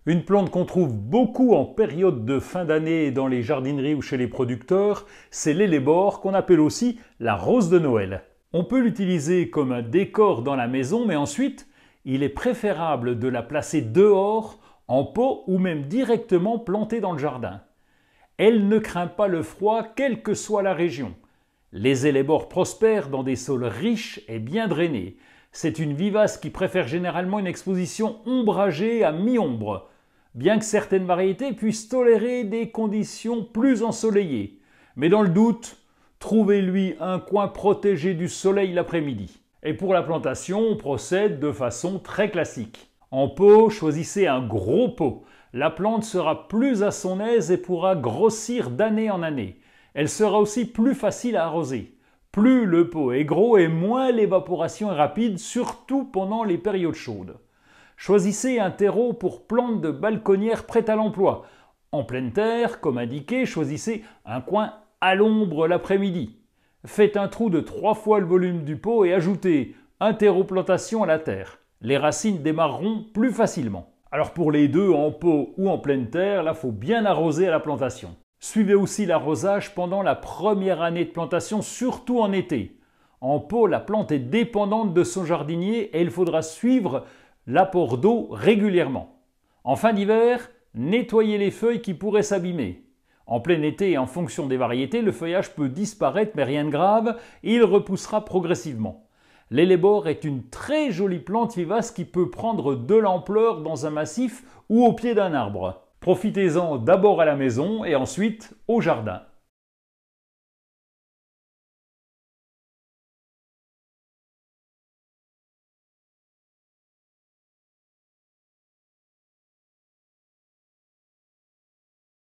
Une plante qu'on trouve beaucoup en période de fin d'année dans les jardineries ou chez les producteurs, c'est l'ellébore qu'on appelle aussi la rose de Noël. On peut l'utiliser comme un décor dans la maison, mais ensuite, il est préférable de la placer dehors, en pot ou même directement plantée dans le jardin. Elle ne craint pas le froid, quelle que soit la région. Les ellébores prospèrent dans des sols riches et bien drainés. C'est une vivace qui préfère généralement une exposition ombragée à mi-ombre, bien que certaines variétés puissent tolérer des conditions plus ensoleillées. Mais dans le doute, trouvez-lui un coin protégé du soleil l'après-midi. Et pour la plantation, on procède de façon très classique. En pot, choisissez un gros pot. La plante sera plus à son aise et pourra grossir d'année en année. Elle sera aussi plus facile à arroser. Plus le pot est gros et moins l'évaporation est rapide, surtout pendant les périodes chaudes. Choisissez un terreau pour plantes de balconnière prêtes à l'emploi. En pleine terre, comme indiqué, choisissez un coin à l'ombre l'après-midi. Faites un trou de 3 fois le volume du pot et ajoutez un terreau plantation à la terre. Les racines démarreront plus facilement. Alors pour les deux, en pot ou en pleine terre, là, il faut bien arroser à la plantation. Suivez aussi l'arrosage pendant la première année de plantation, surtout en été. En pot, la plante est dépendante de son jardinier et il faudra suivre l'apport d'eau régulièrement. En fin d'hiver, nettoyez les feuilles qui pourraient s'abîmer. En plein été, en fonction des variétés, le feuillage peut disparaître, mais rien de grave, et il repoussera progressivement. L'ellébore est une très jolie plante vivace qui peut prendre de l'ampleur dans un massif ou au pied d'un arbre. Profitez-en d'abord à la maison et ensuite au jardin.